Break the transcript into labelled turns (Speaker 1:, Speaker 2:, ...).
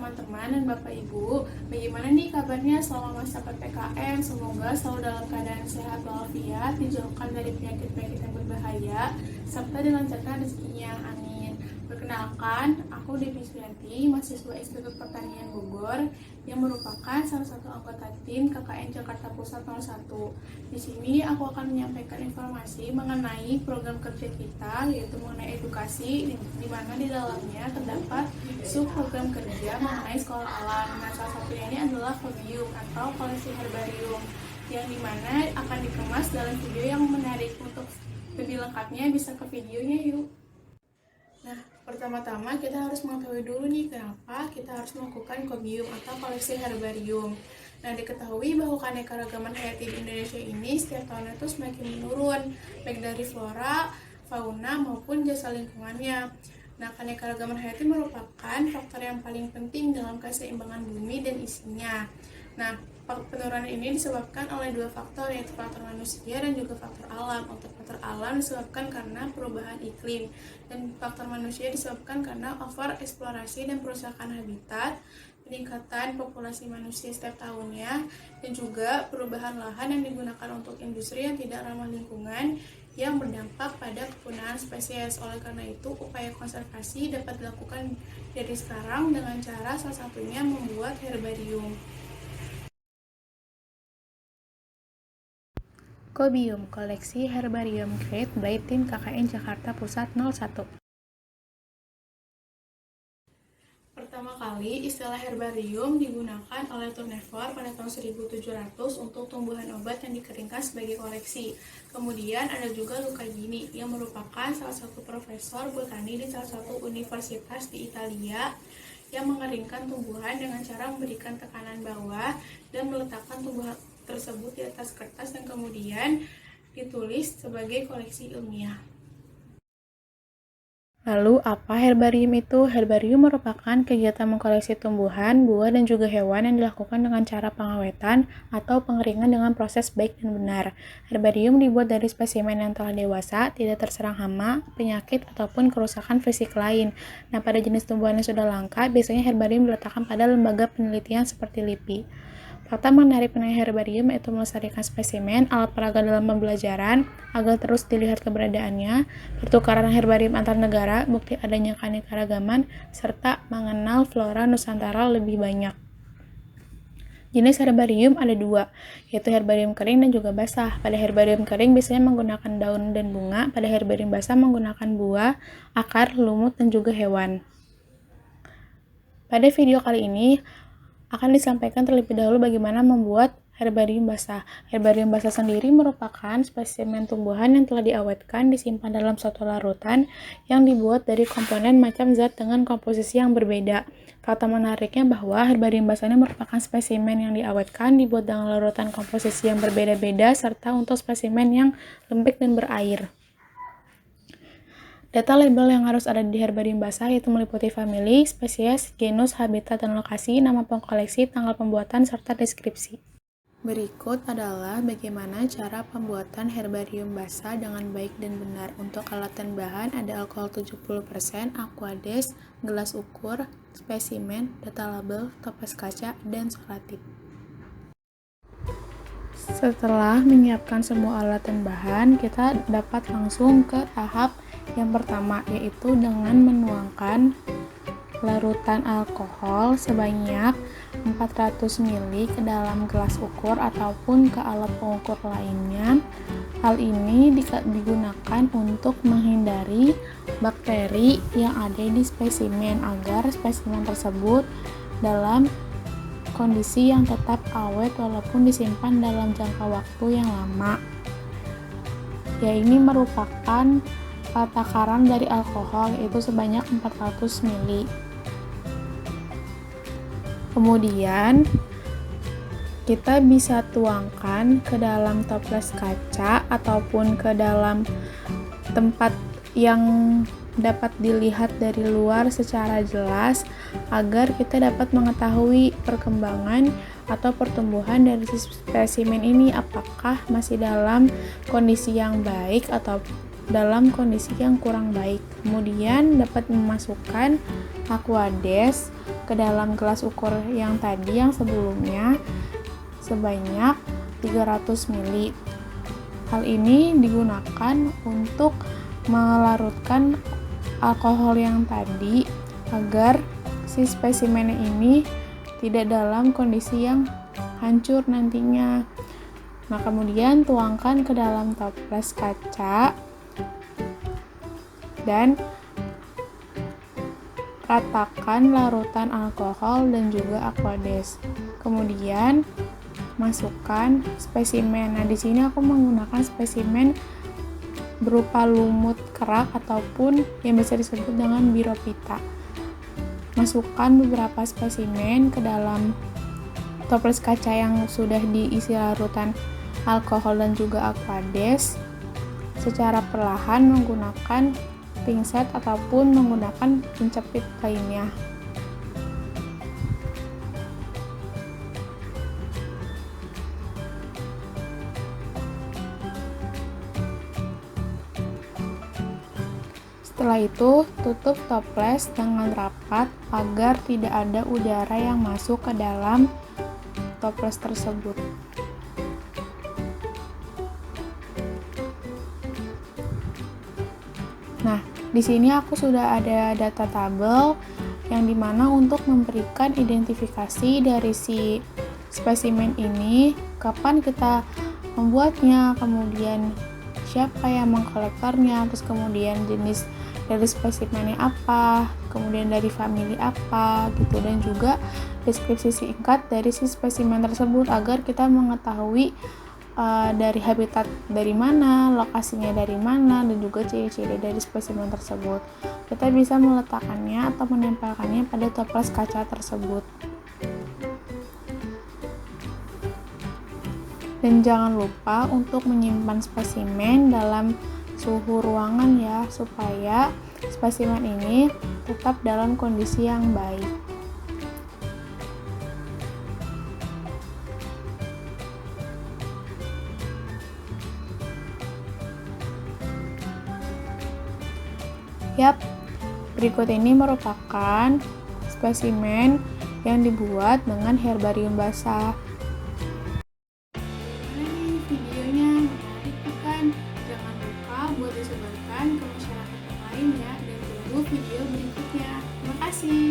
Speaker 1: teman-teman dan Bapak Ibu. Bagaimana nih kabarnya selama masa PPKM? Semoga selalu dalam keadaan sehat walafiat, dijauhkan dari penyakit-penyakit yang berbahaya, serta dilancarkan rezekinya. Amin. Perkenalkan, aku Devi Suyanti, mahasiswa Institut Pertanian Bogor, yang merupakan salah satu anggota tim KKN Jakarta Pusat 01. Di sini aku akan menyampaikan informasi mengenai program kerja kita, yaitu mengenai edukasi, di mana di dalamnya terdapat subprogram kerja mengenai sekolah alam. Nah, salah satunya ini adalah Kobium atau koleksi herbarium, yang dimana akan dikemas dalam video yang menarik. Untuk lebih lengkapnya bisa ke videonya yuk. Nah, pertama-tama kita harus mengetahui dulu nih kenapa kita harus melakukan Kobium atau koleksi herbarium. Nah, diketahui bahwa keanekaragaman hayati di Indonesia ini setiap tahunnya itu semakin menurun, baik dari flora, fauna, maupun jasa lingkungannya. Nah, keanekaragaman hayati merupakan faktor yang paling penting dalam keseimbangan bumi dan isinya. Nah, penurunan ini disebabkan oleh dua faktor, yaitu faktor manusia dan juga faktor alam. Untuk faktor alam disebabkan karena perubahan iklim, dan faktor manusia disebabkan karena overeksplorasi dan perusakan habitat, peningkatan populasi manusia setiap tahunnya, dan juga perubahan lahan yang digunakan untuk industri yang tidak ramah lingkungan yang berdampak pada kepunaan spesies. Oleh karena itu, upaya konservasi dapat dilakukan dari sekarang dengan cara salah satunya membuat herbarium.
Speaker 2: Kobium, koleksi herbarium create by tim KKN Jakarta Pusat 01.
Speaker 1: Pertama kali, istilah herbarium digunakan oleh Tournefort pada tahun 1700 untuk tumbuhan obat yang dikeringkan sebagai koleksi. Kemudian ada juga Luca Gini, yang merupakan salah satu profesor botani di salah satu universitas di Italia, yang mengeringkan tumbuhan dengan cara memberikan tekanan bawah dan meletakkan tumbuhan tersebut di atas kertas dan kemudian ditulis sebagai koleksi ilmiah.
Speaker 2: Lalu, apa herbarium itu? Herbarium merupakan kegiatan mengkoleksi tumbuhan, buah, dan juga hewan yang dilakukan dengan cara pengawetan atau pengeringan dengan proses baik dan benar. Herbarium dibuat dari spesimen yang telah dewasa, tidak terserang hama, penyakit, ataupun kerusakan fisik lain. Nah, pada jenis tumbuhan yang sudah langka, biasanya herbarium diletakkan pada lembaga penelitian seperti LIPI. Fakta menarik mengenai herbarium yaitu melestarikan spesimen, alat peraga dalam pembelajaran, agar terus dilihat keberadaannya, pertukaran herbarium antar negara, bukti adanya keanekaragaman, serta mengenal flora Nusantara lebih banyak. Jenis herbarium ada dua, yaitu herbarium kering dan juga basah. Pada herbarium kering biasanya menggunakan daun dan bunga, pada herbarium basah menggunakan buah, akar, lumut, dan juga hewan. Pada video kali ini, akan disampaikan terlebih dahulu bagaimana membuat herbarium basah. Herbarium basah sendiri merupakan spesimen tumbuhan yang telah diawetkan, disimpan dalam suatu larutan yang dibuat dari komponen macam zat dengan komposisi yang berbeda. Fakta menariknya bahwa herbarium basah ini merupakan spesimen yang diawetkan, dibuat dengan larutan komposisi yang berbeda-beda, serta untuk spesimen yang lembek dan berair. Data label yang harus ada di herbarium basah yaitu meliputi famili, spesies, genus, habitat, dan lokasi, nama pengkoleksi, tanggal pembuatan, serta deskripsi. Berikut adalah bagaimana cara pembuatan herbarium basah dengan baik dan benar. Untuk alat dan bahan ada alkohol 70%, aquades, gelas ukur, spesimen, data label, toples kaca, dan solatif. Setelah menyiapkan semua alat dan bahan, kita dapat langsung ke tahap yang pertama, yaitu dengan menuangkan larutan alkohol sebanyak 400 ml ke dalam gelas ukur ataupun ke alat pengukur lainnya. Hal ini digunakan untuk menghindari bakteri yang ada di spesimen agar spesimen tersebut dalam kondisi yang tetap awet walaupun disimpan dalam jangka waktu yang lama. Ya, ini merupakan takaran dari alkohol, yaitu sebanyak 400 ml. Kemudian kita bisa tuangkan ke dalam toples kaca ataupun ke dalam tempat yang dapat dilihat dari luar secara jelas agar kita dapat mengetahui perkembangan atau pertumbuhan dari spesimen ini, apakah masih dalam kondisi yang baik atau dalam kondisi yang kurang baik. Kemudian dapat memasukkan Aquades ke dalam gelas ukur yang tadi yang sebelumnya sebanyak 300 ml. Hal ini digunakan untuk melarutkan alkohol yang tadi agar si spesimen ini tidak dalam kondisi yang hancur nantinya. Nah, kemudian tuangkan ke dalam toples kaca dan ratakan larutan alkohol dan juga Aquades. Kemudian masukkan spesimen. Nah, di sini aku menggunakan spesimen berupa lumut kerak ataupun yang bisa disebut dengan biropita. Masukkan beberapa spesimen ke dalam toples kaca yang sudah diisi larutan alkohol dan juga Aquades secara perlahan menggunakan pinset ataupun menggunakan pencepit lainnya. Setelah itu, tutup toples dengan rapat agar tidak ada udara yang masuk ke dalam toples tersebut. Nah, di sini aku sudah ada data tabel yang dimana untuk memberikan identifikasi dari si spesimen ini, kapan kita membuatnya, kemudian siapa yang mengkolektornya, terus kemudian jenis dari spesimennya apa, kemudian dari famili apa gitu, dan juga deskripsi singkat dari si spesimen tersebut agar kita mengetahui dari habitat dari mana, lokasinya dari mana, dan juga ciri-ciri dari spesimen tersebut. Kita bisa meletakkannya atau menempelkannya pada toples kaca tersebut. Dan jangan lupa untuk menyimpan spesimen dalam suhu ruangan ya, supaya spesimen ini tetap dalam kondisi yang baik. Yap, berikut ini merupakan spesimen yang dibuat dengan herbarium basah.
Speaker 1: Videonya menarik bukan? Jangan lupa buat disebarkan ke masyarakat yang lain ya, dan tunggu video berikutnya. Terima kasih.